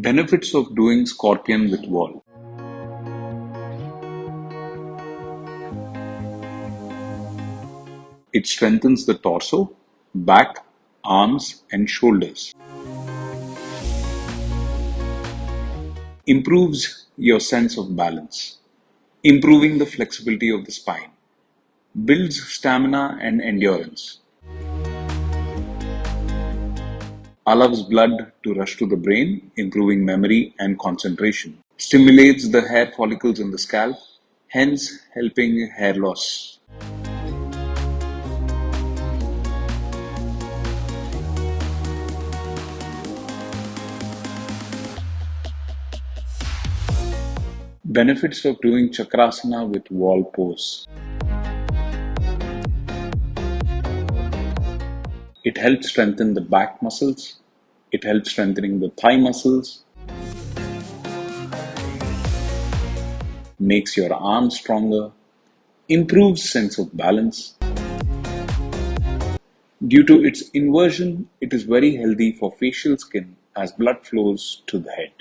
Benefits of doing scorpion with wall. It strengthens the torso, back, arms and shoulders. Improves your sense of balance, improving the flexibility of the spine. Builds stamina and endurance. Allows blood to rush to the brain, improving memory and concentration. Stimulates the hair follicles in the scalp, hence helping hair loss. Benefits of doing Chakrasana with wall pose. It helps strengthen the back muscles. It helps strengthening the thigh muscles. Makes your arms stronger. Improves sense of balance. Due to its inversion, it is very healthy for facial skin as blood flows to the head.